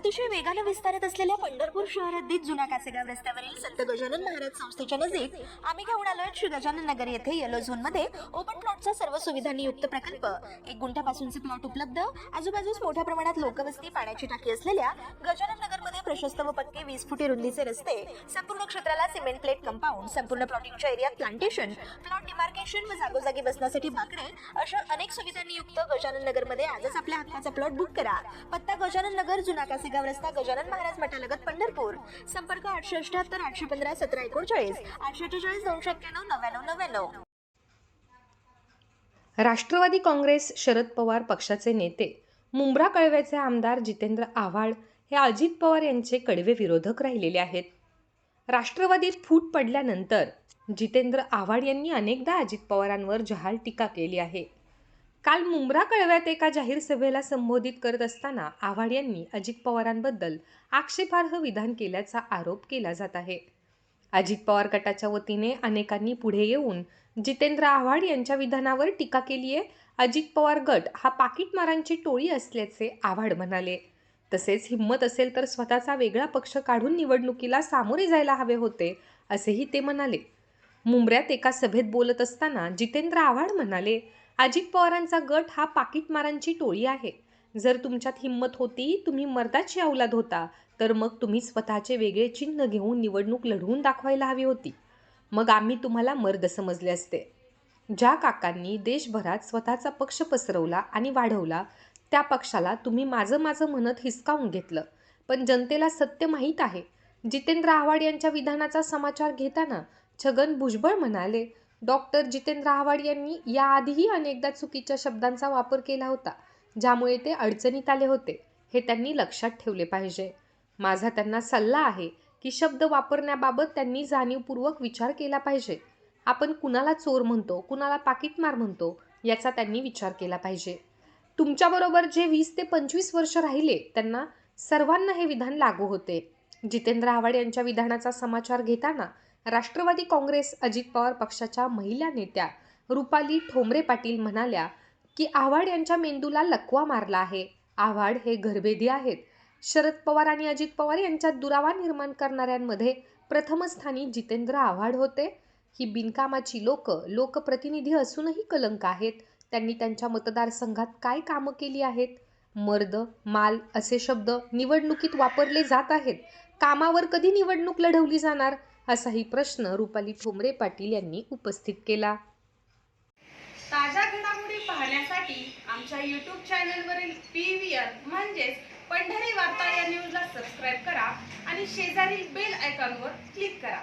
अतिशय वेगाने विस्तारत असलेल्या पंढरपूर शहर हद्दीत जुना कासेगाव रस्त्यावरील संत गजानन महाराज संस्थेच्या नजीक आम्ही घेऊन आलोय श्री गजानन नगर येथे येलो झोन मध्ये ओपन प्लॉटचा सर्व सुविधांनी युक्त प्रकल्प। 1 गुंठ्यापासूनचे प्लॉट उपलब्ध, आजूबाजूस मोठ्या प्रमाणात लोकवस्ती, पाण्याची टाकी असलेल्या गजानन नगर मध्ये प्रशस्त व पक्के 20 फुटी रुंदीचे रस्ते, संपूर्ण क्षेत्राला सिमेंट प्लेट कंपाऊंड, संपूर्ण प्लॉटिंगच्या एरियात प्लांटेशन, प्लॉट डिमार्केशन व जागोजागी बसण्यासाठी बाकडे अशा अनेक सुविधांनी युक्त गजानन नगर मध्ये आजच आपल्या हक्काचा प्लॉट बुक करा। पत्ता गजानन नगर, जुना कासेगाव रस्ता, गजानन महाराज मठालगत, पंढरपूर। संपर्क 878 815 1739 848 291 9999। राष्ट्रवादी काँग्रेस शरद पवार पक्षाचे नेते मुंब्रा कळव्याचे आमदार जितेंद्र आव्हाड हे अजित पवार यांचे कडवे विरोधक राहिलेले आहेत। राष्ट्रवादीत फूट पडल्यानंतर जितेंद्र आव्हाड यांनी अनेकदा अजित पवारांवर जहाल टीका केली आहे। काल मुंब्रा कळव्यात एका जाहीर सभेला संबोधित करत असताना आव्हाड यांनी अजित पवारांबद्दल आक्षेपार्ह विधान केल्याचा आरोप केला जात आहे। अजित पवार गटाच्या वतीने अनेकांनी पुढे येऊन जितेंद्र आव्हाड यांच्या विधानावर टीका केली आहे। अजित पवार गट हा पाकीटमारांची टोळी असल्याचे आव्हाड म्हणाले। तसेच हिम्मत असेल तर स्वतःचा वेगळा पक्ष काढून निवडणुकीला सामोरे जायला हवे होते, असेही ते म्हणाले। मुंब्र्यात एका सभेत बोलत असताना जितेंद्र आव्हाड म्हणाले, अजित पवारांचा गट हा पाकीटमारांची टोळी आहे। जर तुमच्यात हिम्मत होती, तुम्ही मर्दाची औलाद होता, तर मग तुम्ही स्वतःचे वेगळे चिन्ह घेऊन निवडणूक लढवून दाखवायला हवी होती। मग आम्ही तुम्हाला मर्द समजले असते। ज्या काकांनी देशभरात स्वतःचा पक्ष पसरवला आणि वाढवला, त्या पक्षाला तुम्ही माझं माझं म्हणत हिसकावून घेतलं। पण जनतेला सत्य माहीत आहे। जितेंद्र आव्हाड यांच्या विधानाचा समाचार घेताना छगन भुजबळ म्हणाले, डॉक्टर जितेंद्र आव्हाड यांनी याआधीही अनेकदा चुकीच्या शब्दांचा वापर केला होता, ज्यामुळे ते अडचणीत आले होते। हे त्यांनी लक्षात ठेवले पाहिजे। माझा त्यांना सल्ला आहे की शब्द वापरण्याबाबत त्यांनी जाणीवपूर्वक विचार केला पाहिजे। आपण कुणाला चोर म्हणतो, कुणाला पाकीटमार म्हणतो, याचा त्यांनी विचार केला पाहिजे। तुमच्याबरोबर जे 20 ते 25 वर्ष राहिले, त्यांना सर्वांना हे विधान लागू होते। जितेंद्र आव्हाड यांच्या विधानाचा समाचार घेताना राष्ट्रवादी काँग्रेस अजित पवार पक्षाच्या महिला नेत्या रुपाली ठोंबरे पाटील म्हणाल्या की आव्हाड यांच्या मेंदूला लकवा मारला आहे। आव्हाड हे घरभेदी आहेत। शरद पवार आणि अजित पवार यांच्यात दुरावा निर्माण करणाऱ्यांमध्ये प्रथम स्थानी जितेंद्र आव्हाड होते। ही बिनकामाची लोकप्रतिनिधी असूनही कलंक आहेत। त्यांनी त्यांच्या मतदारसंघात काय कामं केली आहेत? मर्द, माल असे शब्द निवडणुकीत वापरले जात आहेत। कामावर कधी निवडणूक लढवली जाणार, असाही प्रश्न रुपाली ठोंबरे पाटील यांनी उपस्थित केला। ताज्या घडामोडी पाहण्यासाठी आमच्या YouTube चॅनलवरील PVR म्हणजेच पंढरी वार्ता या न्यूजला सबस्क्राईब करा आणि शेजारील बेल आयकॉनवर क्लिक करा।